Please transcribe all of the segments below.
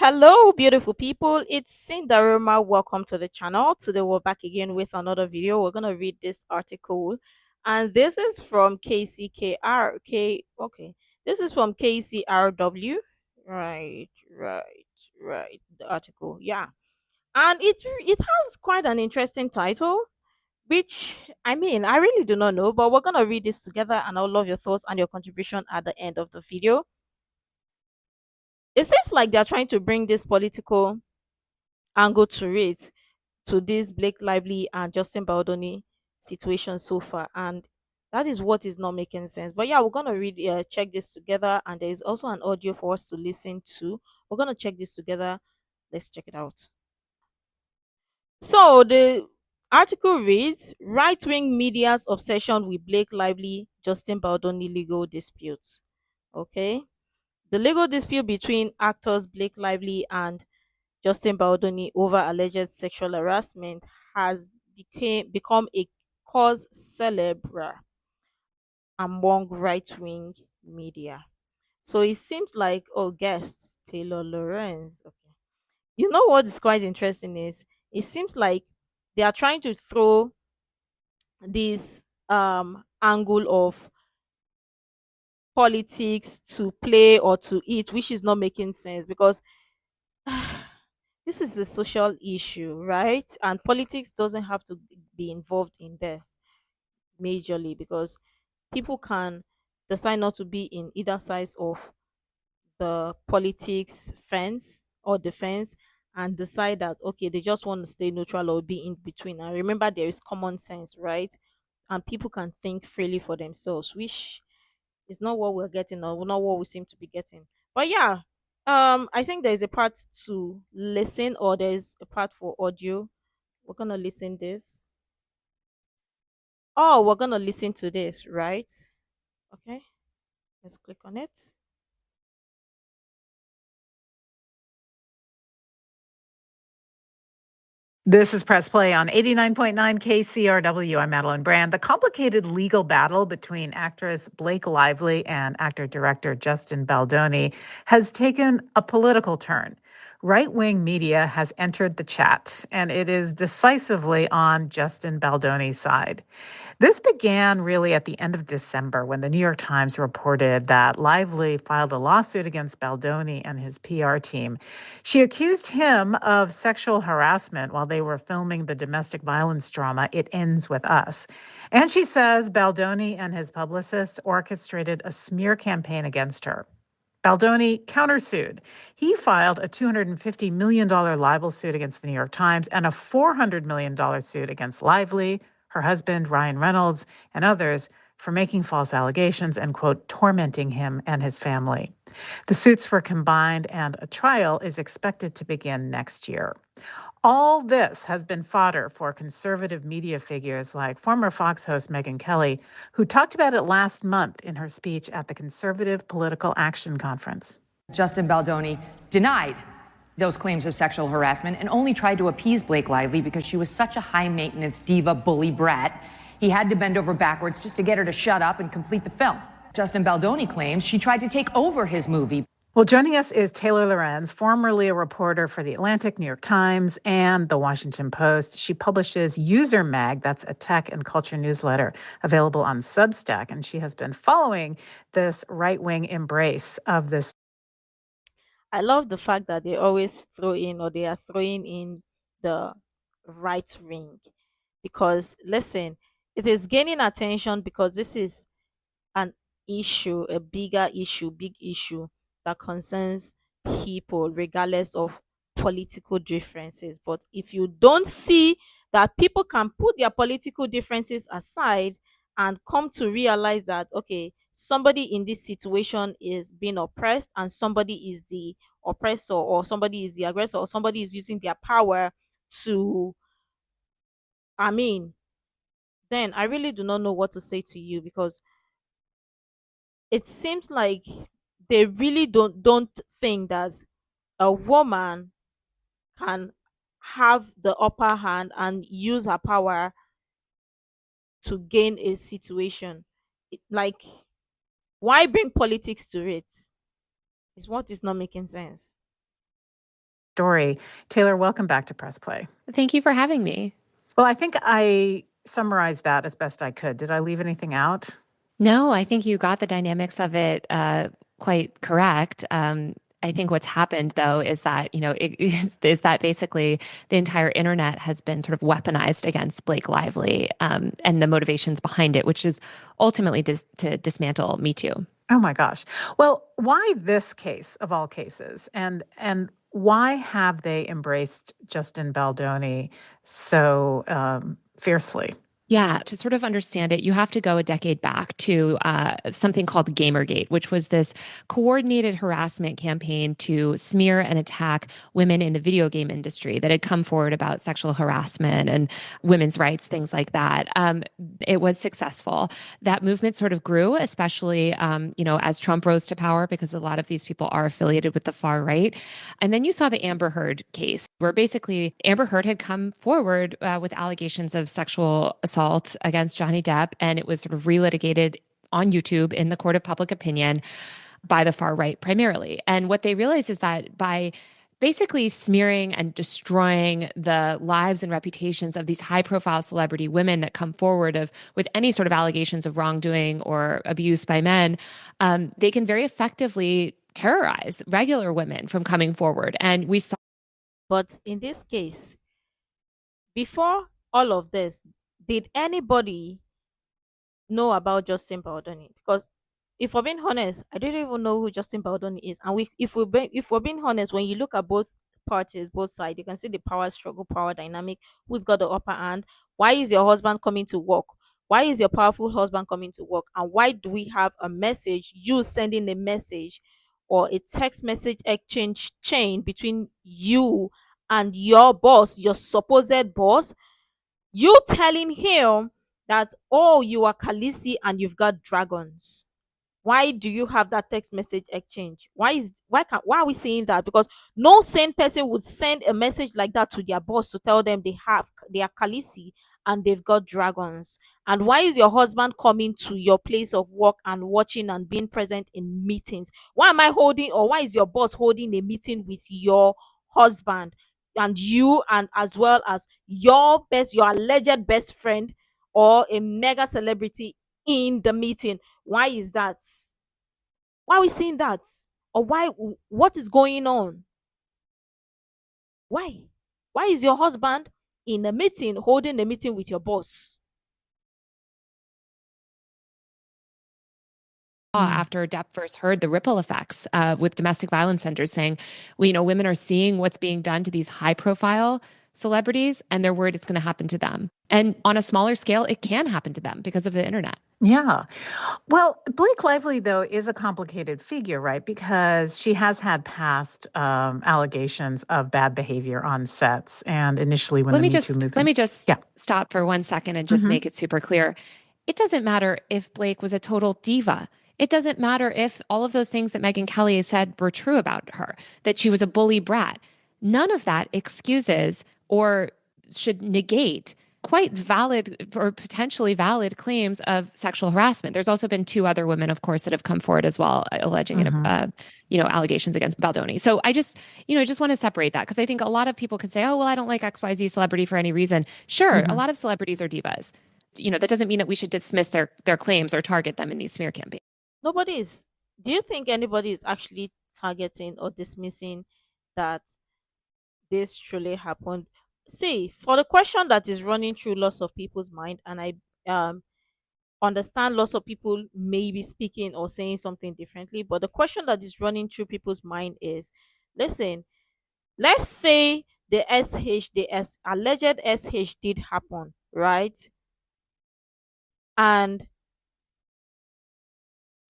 Hello, beautiful people. It's Cinderella. Welcome to the channel. Today, we're back again with another video. We're gonna read this article, and this is from KCKR. Okay, this is from KCRW. Right, right, right. The article, yeah, and it has quite an interesting title. Which I mean, I really do not know, but we're gonna read this together, and I'll love your thoughts and your contribution at the end of the video. It seems like they're trying to bring this political angle to it, to this Blake Lively and Justin Baldoni situation so far, and that is what is not making sense. But yeah, we're gonna read check this together, and there is also an audio for us to listen to. We're gonna check this together. Let's check it out. So the article reads: right-wing media's obsession with Blake Lively Justin Baldoni legal dispute. Okay, the legal dispute between actors Blake Lively and Justin Baldoni over alleged sexual harassment has become a cause célèbre among right-wing media. So it seems like, oh, guest Taylor Lorenz. Okay, you know what is quite interesting is it seems like they are trying to throw this angle of politics to play or to eat, which is not making sense because this is a social issue, right? And politics doesn't have to be involved in this majorly because people can decide not to be in either sides of the politics fence or defense and decide that okay, they just want to stay neutral or be in between. And remember, there is common sense, right? And people can think freely for themselves, which is not what we're getting or not what we seem to be getting. But yeah, I think there's a part to listen or there's a part for audio. We're gonna listen this. Oh, we're gonna listen to this, right? Okay, let's click on it. This is Press Play on 89.9 KCRW. I'm Madeline Brand. The complicated legal battle between actress Blake Lively and actor director Justin Baldoni has taken a political turn. Right wing media has entered the chat, and it is decisively on Justin Baldoni's side. This began really at the end of December when the New York Times reported that Lively filed a lawsuit against Baldoni and his PR team. She accused him of sexual harassment while they were filming the domestic violence drama It Ends With Us. And she says Baldoni and his publicist orchestrated a smear campaign against her. Baldoni countersued. He filed a $250 million libel suit against the New York Times and a $400 million suit against Lively, her husband, Ryan Reynolds, and others for making false allegations and, quote, tormenting him and his family. The suits were combined, and a trial is expected to begin next year. All this has been fodder for conservative media figures like former Fox host Megyn Kelly, who talked about it last month in her speech at the Conservative Political Action Conference. Justin Baldoni denied those claims of sexual harassment and only tried to appease Blake Lively because she was such a high-maintenance diva bully brat. He had to bend over backwards just to get her to shut up and complete the film. Justin Baldoni claims she tried to take over his movie. Well, joining us is Taylor Lorenz, formerly a reporter for The Atlantic, New York Times, and The Washington Post. She publishes User Mag, that's a tech and culture newsletter available on Substack, and she has been following this right-wing embrace of this. I love the fact that they always throw in or they are throwing in the right ring because listen, it is gaining attention because this is an issue, a big issue that concerns people regardless of political differences. But if you don't see that people can put their political differences aside and come to realize that okay, somebody in this situation is being oppressed and somebody is the oppressor or somebody is the aggressor or somebody is using their power to, I mean, then I really do not know what to say to you because it seems like they really don't think that a woman can have the upper hand and use her power to gain a situation. Like, why bring politics to it? Is what is not making sense. story. Taylor, welcome back to Press Play. Thank you for having me. Well, I think I summarized that as best I could. Did I leave anything out? No, I think you got the dynamics of it quite correct. I think what's happened though is that, is that basically the entire internet has been sort of weaponized against Blake Lively and the motivations behind it, which is ultimately to dismantle Me Too. Oh my gosh. Well, why this case of all cases? And why have they embraced Justin Baldoni so fiercely? Yeah, to sort of understand it, you have to go a decade back to something called Gamergate, which was this coordinated harassment campaign to smear and attack women in the video game industry that had come forward about sexual harassment and women's rights, things like that. It was successful. That movement sort of grew, especially as Trump rose to power, because a lot of these people are affiliated with the far right. And then you saw the Amber Heard case, where basically Amber Heard had come forward with allegations of sexual assault against Johnny Depp, and it was sort of relitigated on YouTube in the court of public opinion by the far right primarily. And what they realized is that by basically smearing and destroying the lives and reputations of these high-profile celebrity women that come forward with any sort of allegations of wrongdoing or abuse by men, they can very effectively terrorize regular women from coming forward. And we saw. But in this case, before all of this, did anybody know about Justin Baldoni? Because if we're being honest, I didn't even know who Justin Baldoni is. And if we're being honest, when you look at both parties, both sides, you can see the power struggle, power dynamic. Who's got the upper hand? Why is your husband coming to work? Why is your powerful husband coming to work? And why do we have a message, you sending a message or a text message exchange chain between you and your boss, your supposed boss? You telling him that, oh, you are Khaleesi and you've got dragons. Why do you have that text message exchange? Why are we saying that? Because no sane person would send a message like that to their boss to tell them they are Khaleesi and they've got dragons. And why is your husband coming to your place of work and watching and being present in meetings? Why is your boss holding a meeting with your husband and you, and as well as your alleged best friend or a mega celebrity in the meeting? Why is that? Why are we seeing that? Or what is going on? Why is your husband in a meeting, holding a meeting with your boss? After Depp first heard the ripple effects with domestic violence centers saying, well, women are seeing what's being done to these high profile celebrities and they're worried it's going to happen to them. And on a smaller scale, it can happen to them because of the internet. Yeah. Well, Blake Lively, though, is a complicated figure, right? Because she has had past allegations of bad behavior on sets. And initially when Let the me Me just Too movement... let me just stop for 1 second and just make it super clear. It doesn't matter if Blake was a total diva. It doesn't matter if all of those things that Megyn Kelly said were true about her, that she was a bully brat. None of that excuses or should negate quite valid or potentially valid claims of sexual harassment. There's also been 2 other women, of course, that have come forward as well, alleging allegations against Baldoni. So I just want to separate that, because I think a lot of people could say, oh, well, I don't like XYZ celebrity for any reason. Sure, a lot of celebrities are divas. That doesn't mean that we should dismiss their claims or target them in these smear campaigns. Nobody is. Do you think anybody is actually targeting or dismissing that this truly happened? See, for the question that is running through lots of people's mind, and I understand lots of people may be speaking or saying something differently, but the question that is running through people's mind is, listen, let's say the alleged SH did happen, right? And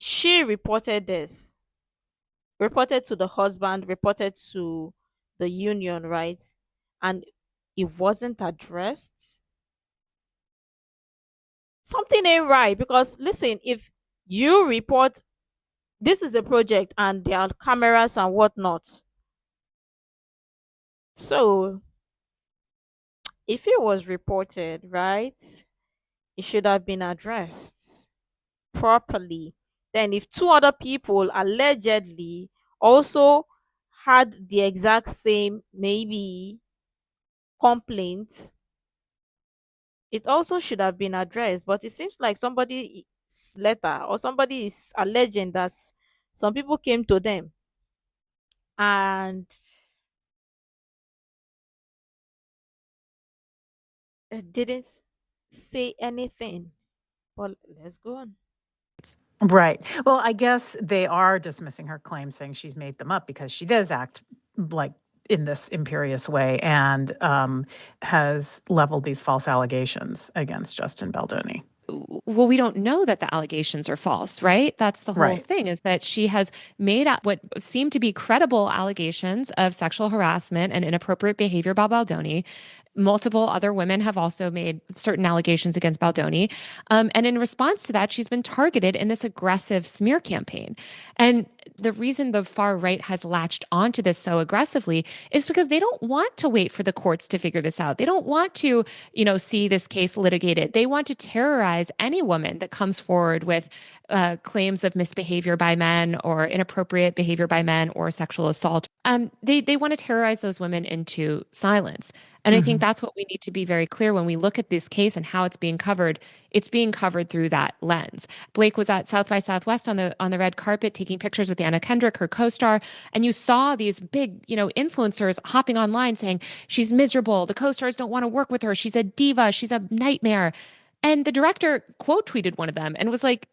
she reported to the husband, reported to the union, right? And it wasn't addressed. Something ain't right, because listen, if you report, this is a project and there are cameras and whatnot. So if it was reported, right, it should have been addressed properly. Then if 2 other people allegedly also had the exact same maybe complaint, it also should have been addressed. But it seems like somebody's letter or somebody is alleging that some people came to them and didn't say anything. But let's go on. Right. Well, I guess they are dismissing her claims, saying she's made them up because she does act like in this imperious way and has leveled these false allegations against Justin Baldoni. Well, we don't know that the allegations are false, right? That's the whole Right. thing, is that she has made up what seem to be credible allegations of sexual harassment and inappropriate behavior by Baldoni. Multiple other women have also made certain allegations against Baldoni. And in response to that, she's been targeted in this aggressive smear campaign. And the reason the far right has latched onto this so aggressively is because they don't want to wait for the courts to figure this out. They don't want to, see this case litigated. They want to terrorize any woman that comes forward with claims of misbehavior by men or inappropriate behavior by men or sexual assault. They want to terrorize those women into silence. And I think that's what we need to be very clear when we look at this case and how it's being covered. It's being covered through that lens. Blake was at South by Southwest on the red carpet taking pictures with Anna Kendrick, her co-star, and you saw these big, influencers hopping online saying she's miserable. The co-stars don't want to work with her. She's a diva. She's a nightmare. And the director quote tweeted one of them and was like,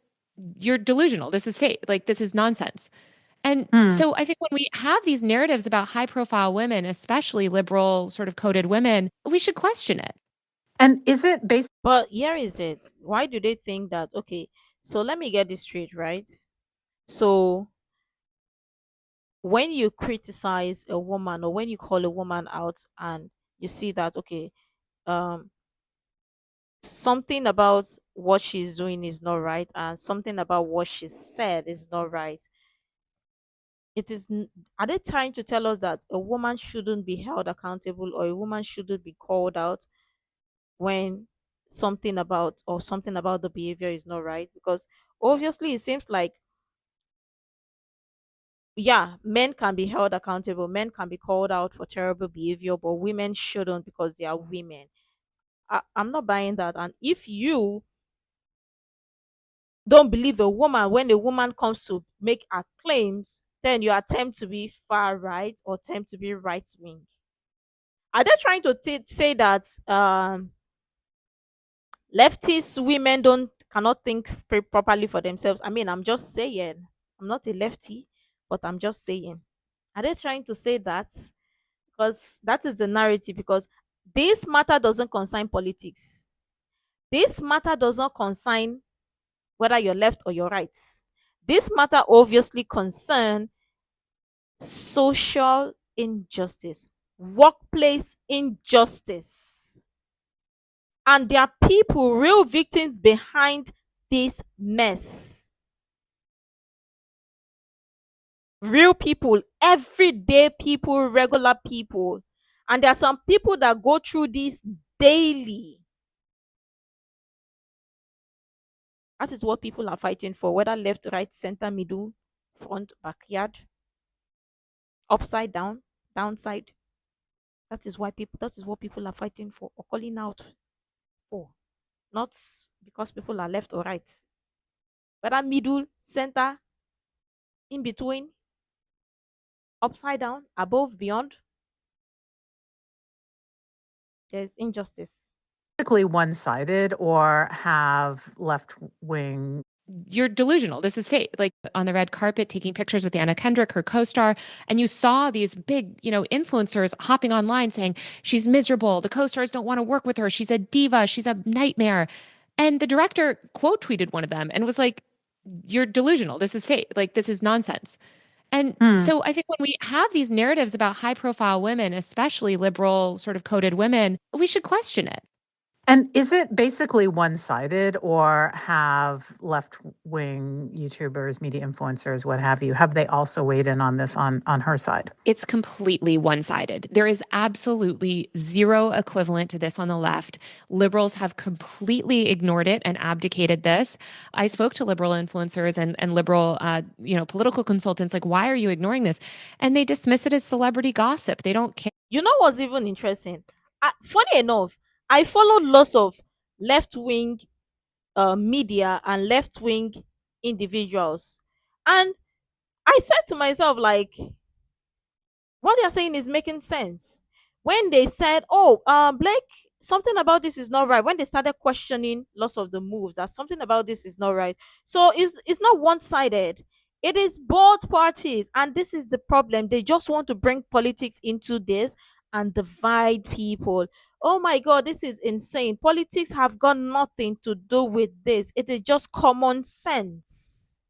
"You're delusional. This is fake. Like, this is nonsense." And so I think when we have these narratives about high profile women, especially liberal sort of coded women, we should question it. And is it based? But here is it. Why do they think that? Okay, so let me get this straight, right? So when you criticize a woman or when you call a woman out and you see that, okay, um, something about what she's doing is not right and something about what she said is not right, are they trying to tell us that a woman shouldn't be held accountable or a woman shouldn't be called out when something about the behavior is not right? Because obviously it seems like, yeah, men can be held accountable, men can be called out for terrible behavior, but women shouldn't because they are women. I'm not buying that. And if you don't believe a woman when a woman comes to make her claims, then you attempt to be far right or attempt to be right wing. Are they trying to say that leftist women don't cannot think properly for themselves? I mean, I'm just saying. I'm not a lefty, but I'm just saying. Are they trying to say that? Because that is the narrative. Because this matter doesn't concern politics. This matter does not concern whether you're left or you're right. This matter obviously concern social injustice, workplace injustice. And there are people, real victims behind this mess. Real people, everyday people, regular people. And there are some people that go through this daily. That is what people are fighting for, whether left, right, center, middle, front, backyard, upside down, downside. That is what people are fighting for or calling out for. Not because people are left or right. Whether middle, center, in between, upside down, above, beyond, there's injustice. One-sided or have left-wing? You're delusional. This is fake. Like on the red carpet taking pictures with Anna Kendrick, her co-star, and you saw these big, influencers hopping online saying she's miserable. The co-stars don't want to work with her. She's a diva. She's a nightmare. And the director quote tweeted one of them and was like, "You're delusional. This is fake. Like, this is nonsense." And so I think when we have these narratives about high profile women, especially liberal sort of coded women, we should question it. And is it basically one-sided, or have left-wing YouTubers, media influencers, what have you, have they also weighed in on this on her side? It's completely one-sided. There is absolutely zero equivalent to this on the left. Liberals have completely ignored it and abdicated this. I spoke to liberal influencers and liberal, political consultants, like, why are you ignoring this? And they dismiss it as celebrity gossip. They don't care. You know what's even interesting? Funny enough, I followed lots of left wing media and left wing individuals, and I said to myself, like, what they're saying is making sense. When they said, "Oh, Blake, something about this is not right," when they started questioning lots of the moves, that something about this is not right. So it's not one sided. It is both parties, and this is the problem. They just want to bring politics into this and divide people. Oh my God, this is insane. Politics have got nothing to do with this. It is just common sense.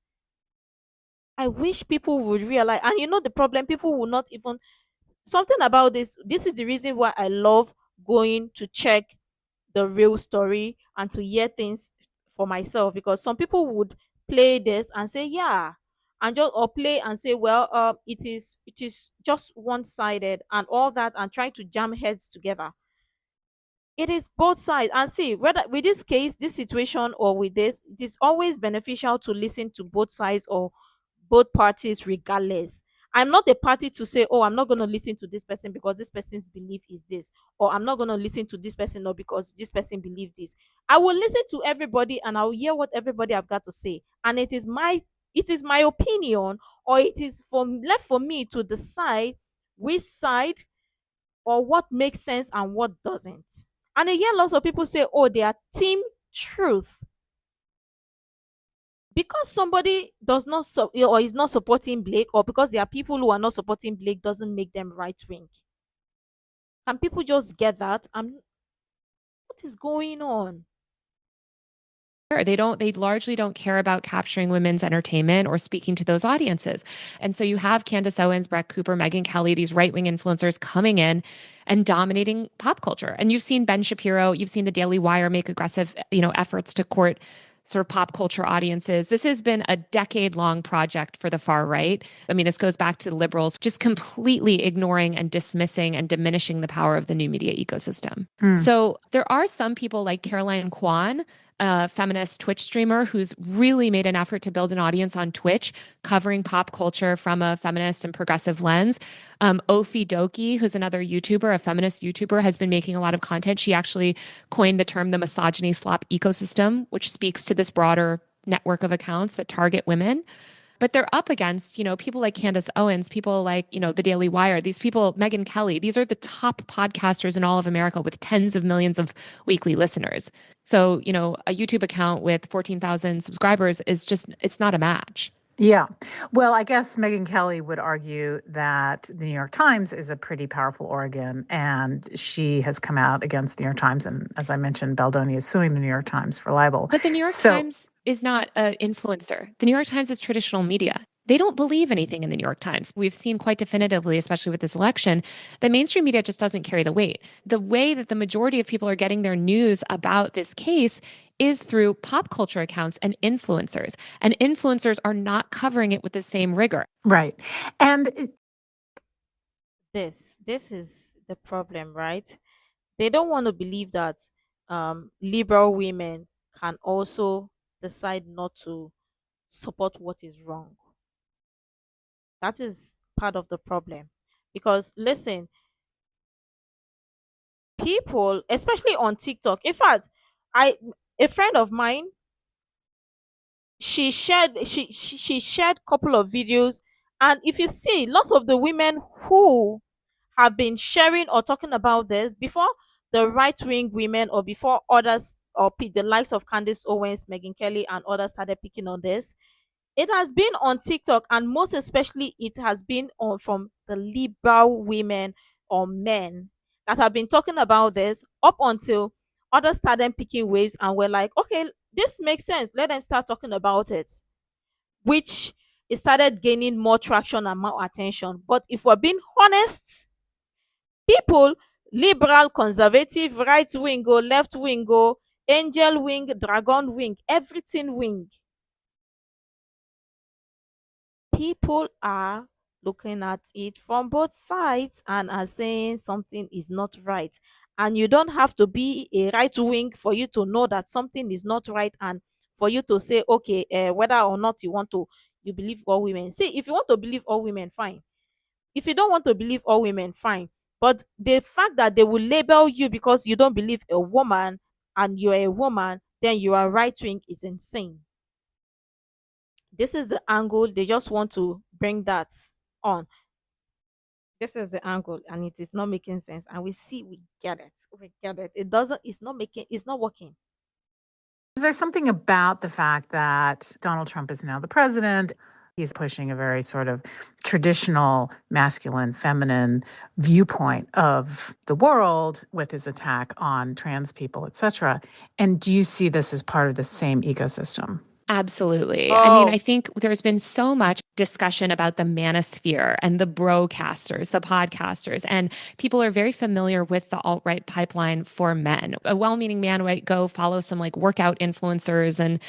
I wish people would realize, and you know the problem, people will not even something about this is the reason why I love going to check the real story and to hear things for myself, because some people would play this and say yeah, and just or play and say, well, it is just one-sided and all that, and trying to jam heads together. It is both sides. And see, whether with this case, this situation, or with this, it is always beneficial to listen to both sides or both parties regardless. I'm not a party to say, oh, I'm not going to listen to this person because this person's belief is this, or I'm not going to listen to this person no because this person believed this. I will listen to everybody and I'll hear what everybody have got to say, and it is my opinion, or it is left for me to decide which side or what makes sense and what doesn't. And again, lots of people say, oh, they are team truth. Because somebody does not or is not supporting Blake, or because there are people who are not supporting Blake, doesn't make them right wing. Can people just get that? What is going on? They largely don't care about capturing women's entertainment or speaking to those audiences. And so you have Candace Owens, Brett Cooper, Megyn Kelly, these right-wing influencers coming in and dominating pop culture. And you've seen Ben Shapiro, you've seen the Daily Wire make aggressive, efforts to court sort of pop culture audiences. This has been a decade-long project for the far right. I mean, this goes back to the liberals just completely ignoring and dismissing and diminishing the power of the new media ecosystem. So there are some people like Caroline Kwan, a feminist Twitch streamer who's really made an effort to build an audience on Twitch, covering pop culture from a feminist and progressive lens. Ofi Doki, who's another YouTuber, a feminist YouTuber, has been making a lot of content. She actually coined the term the misogyny slop ecosystem, which speaks to this broader network of accounts that target women. But they're up against, people like Candace Owens, people like, the Daily Wire, these people, Megyn Kelly. These are the top podcasters in all of America with tens of millions of weekly listeners. So, a YouTube account with 14,000 subscribers it's not a match. Yeah. Well, I guess Megyn Kelly would argue that the New York Times is a pretty powerful organ, and she has come out against the New York Times. And as I mentioned, Baldoni is suing the New York Times for libel. But the New York Times is not an influencer. The New York Times is traditional media. They don't believe anything in the New York Times. We've seen quite definitively, especially with this election, that mainstream media just doesn't carry the weight. The way that the majority of people are getting their news about this case is through pop culture accounts and influencers. And influencers are not covering it with the same rigor. Right. And This is the problem, right? They don't want to believe that liberal women can also decide not to support what is wrong. That is part of the problem. Because listen, people, especially on TikTok, in fact, a friend of mine, she shared couple of videos, and if you see, lots of the women who have been sharing or talking about this before the right wing women, or before others, or the likes of Candace Owens, Megyn Kelly, and others started picking on this, it has been on TikTok, and most especially it has been on from the liberal women or men that have been talking about this, up until others started picking waves and were like, okay, this makes sense. Let them start talking about it, which it started gaining more traction and more attention. But if we're being honest, people liberal, conservative, right wing, go left wing, go angel wing, dragon wing, everything wing. People are looking at it from both sides and are saying something is not right. And you don't have to be a right wing for you to know that something is not right, and for you to say, okay, whether or not you believe all women. See, if you want to believe all women, fine. If you don't want to believe all women, fine. But the fact that they will label you because you don't believe a woman and you're a woman, then you are right wing is insane. This is the angle they just want to bring that on. This is the angle, and it is not making sense. And we get it. We get it. It doesn't, it's not working. Is there something about the fact that Donald Trump is now the president? He's pushing a very sort of traditional masculine, feminine viewpoint of the world with his attack on trans people, et cetera. And do you see this as part of the same ecosystem? Absolutely. I mean, Oh, I think there's been so much discussion about the manosphere and the broadcasters, the podcasters, and people are very familiar with the alt-right pipeline for men. A well-meaning man might go follow some like workout influencers and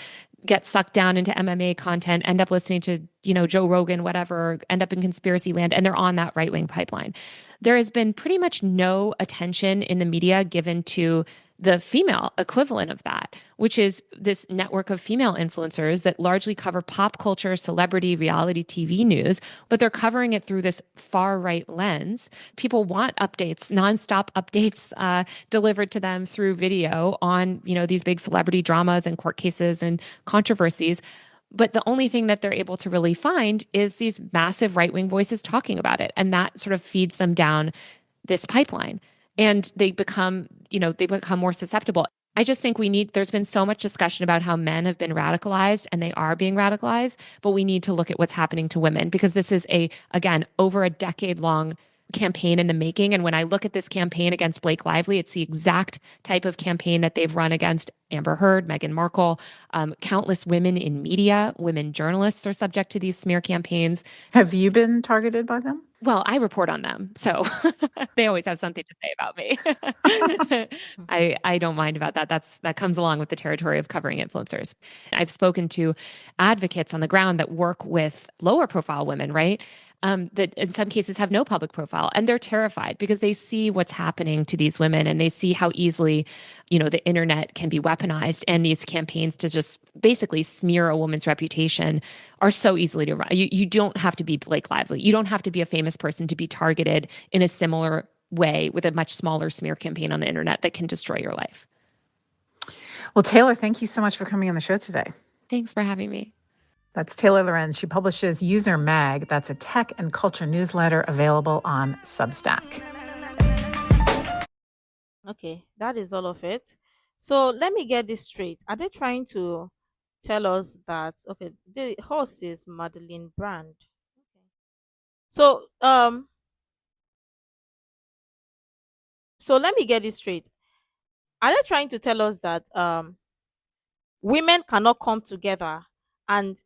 get sucked down into MMA content, end up listening to, Joe Rogan, whatever, end up in conspiracy land, and they're on that right-wing pipeline. There has been pretty much no attention in the media given to the female equivalent of that, which is this network of female influencers that largely cover pop culture, celebrity, reality TV news, but they're covering it through this far right lens. People want updates, nonstop updates delivered to them through video on, these big celebrity dramas and court cases and controversies. But the only thing that they're able to really find is these massive right wing voices talking about it. And that sort of feeds them down this pipeline. And they become more susceptible. I just think there's been so much discussion about how men have been radicalized and they are being radicalized, but we need to look at what's happening to women because this is again, over a decade long campaign in the making. And when I look at this campaign against Blake Lively, it's the exact type of campaign that they've run against Amber Heard, Meghan Markle, countless women in media, women journalists are subject to these smear campaigns. Have you been targeted by them? Well, I report on them, so they always have something to say about me. I don't mind about that. That comes along with the territory of covering influencers. I've spoken to advocates on the ground that work with lower profile women, right? That in some cases have no public profile, and they're terrified because they see what's happening to these women and they see how easily, the internet can be weaponized, and these campaigns to just basically smear a woman's reputation are so easily to run. You don't have to be Blake Lively. You don't have to be a famous person to be targeted in a similar way with a much smaller smear campaign on the internet that can destroy your life. Well, Taylor, thank you so much for coming on the show today. Thanks for having me. That's Taylor Lorenz. She publishes User Mag. That's a tech and culture newsletter available on Substack. okay. That is all of it. So let me get this straight. Are they trying to tell us that, okay, the host is Madeline Brand? Okay. So let me get this straight. Are they trying to tell us that women cannot come together and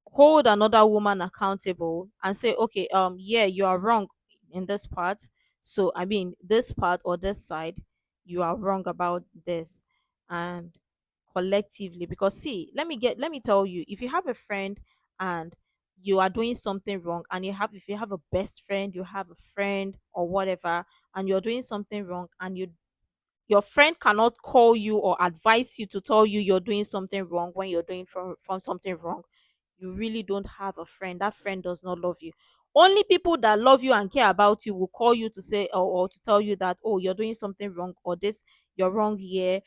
hold another woman accountable and say, okay, yeah, you are wrong in this part. So I mean, this part or this side, you are wrong about this, and collectively, because see, let me tell you, if you have a friend and you are doing something wrong, and if you have a best friend, you have a friend or whatever, and you're doing something wrong, and your friend cannot call you or advise you to tell you you're doing something wrong when you're doing from something wrong, you really don't have a friend. That friend does not love you. Only people that love you and care about you will call you to say, or to tell you that, oh, you're doing something wrong, or this, you're wrong here.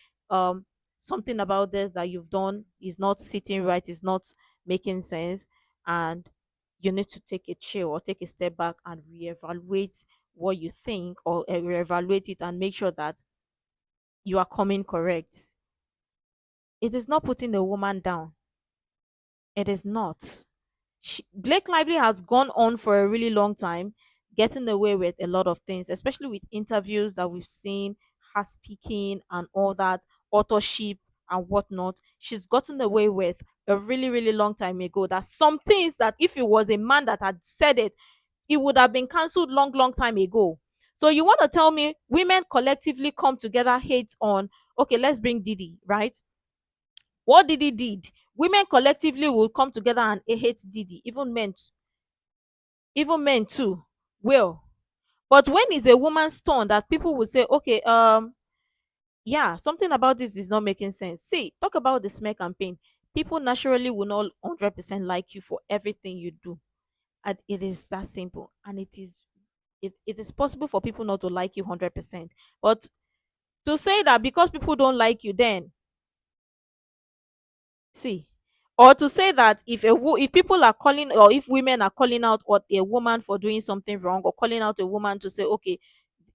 Something about this that you've done is not sitting right, is not making sense, and you need to take a chill or take a step back and reevaluate what you think, or reevaluate it and make sure that you are coming correct. It is not putting a woman down. It is not. Blake Lively has gone on for a really long time, getting away with a lot of things, especially with interviews that we've seen, her speaking and all that, authorship and whatnot. She's gotten away with a really, really long time ago. That some things that if it was a man that had said it, it would have been cancelled long, long time ago. So you want to tell me women collectively come together, hate on, okay, let's bring Didi, right? What Didi did, women collectively will come together and hate Didi, even men too will. But when it's a woman's turn that people will say, okay, yeah, something about this is not making sense. See, talk about the smear campaign. People naturally will not 100% like you for everything you do. And it is that simple. And it is possible for people not to like you 100%. But to say that because people don't like you, then see, or to say that if people are calling, or if women are calling out or a woman for doing something wrong, or calling out a woman to say, okay,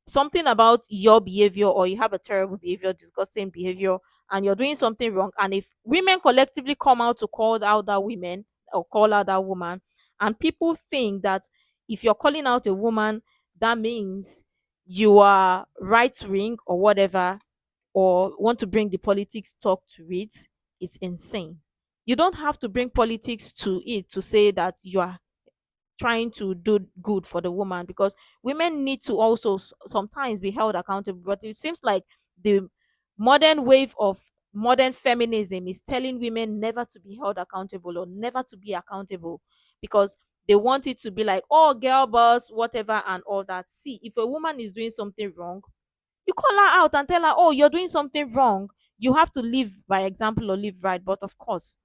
something about your behavior, or you have a terrible behavior, disgusting behavior, and you're doing something wrong, and if women collectively come out to call out that woman, or call out that woman, and people think that if you're calling out a woman, that means you are right wing or whatever, or want to bring the politics talk to it, it's insane. You don't have to bring politics to it to say that you are trying to do good for the woman, because women need to also sometimes be held accountable. But it seems like the modern wave of modern feminism is telling women never to be held accountable, or never to be accountable, because they want it to be like, oh, girl boss, whatever, and all that. See, if a woman is doing something wrong, you call her out and tell her, oh, you're doing something wrong. You have to live by example or live right. But of course,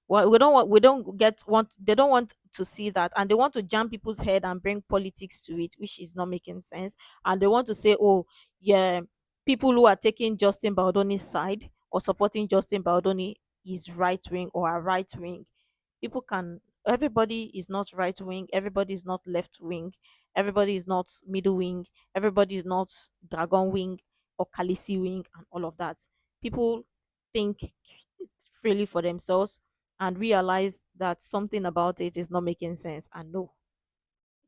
well, we don't get want they don't want to see that, and they want to jam people's head and bring politics to it, which is not making sense. And they want to say, oh, yeah, people who are taking Justin Baldoni's side or supporting Justin Baldoni is right wing or are right wing. People can Everybody is not right wing, everybody is not left wing, everybody is not middle wing, everybody is not dragon wing or Khaleesi wing and all of that. People think freely for themselves and realize that something about it is not making sense. And no,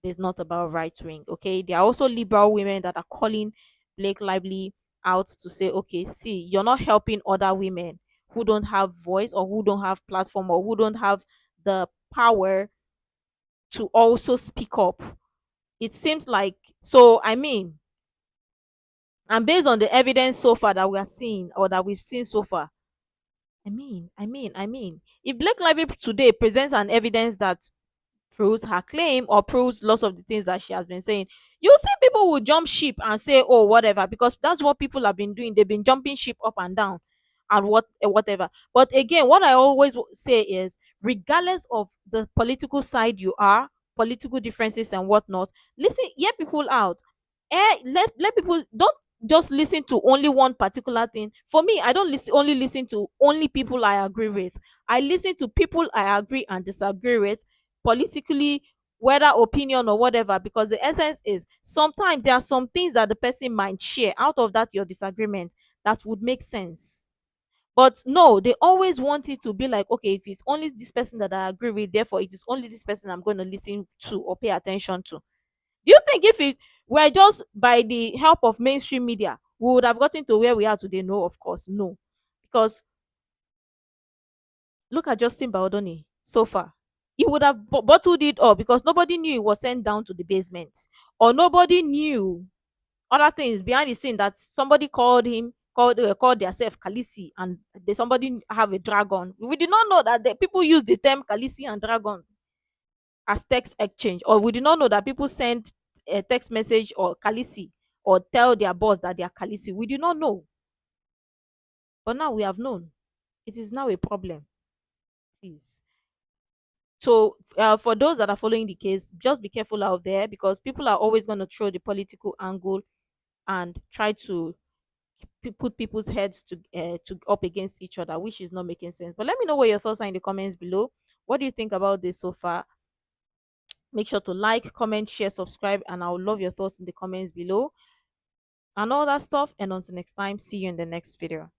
it's not about right wing. Okay, there are also liberal women that are calling Blake Lively out to say, okay, see, you're not helping other women who don't have voice, or who don't have platform, or who don't have the power to also speak up. It seems like, so I mean, and based on the evidence so far that we are seeing, or that we've seen so far, if Blake Lively today presents an evidence that proves her claim, or proves lots of the things that she has been saying, you see people will jump ship and say, oh, whatever, because that's what people have been doing. They've been jumping ship up and down and whatever. But again, what I always say is, regardless of the political side you are, political differences and whatnot, listen, hear people out. Let people, don't just listen to only one particular thing. For me, I don't only listen to only people I agree with. I listen to people I agree and disagree with politically, whether opinion or whatever, because the essence is, sometimes there are some things that the person might share out of that your disagreement that would make sense. But no, they always want it to be like, okay, if it's only this person that I agree with, therefore it is only this person I'm going to listen to or pay attention to. Do you think if it were just by the help of mainstream media, we would have gotten to where we are today? No, of course, no. Because look at Justin Baldoni so far. He would have bottled it up because nobody knew he was sent down to the basement, or nobody knew other things behind the scene, that somebody called themselves Khaleesi, and somebody have a dragon. We did not know that the people use the term Khaleesi and dragon as text exchange, or we did not know that people send a text message or Khaleesi, or tell their boss that they are Khaleesi. We did not know, but now we have known. It is now a problem. Please. So, for those that are following the case, just be careful out there, because people are always going to throw the political angle and try to put people's heads to up against each other, which is not making sense. But let me know what your thoughts are in the comments below. What do you think about this so far? Make sure to like, comment, share, subscribe, and I would love your thoughts in the comments below and all that stuff. And until next time, see you in the next video.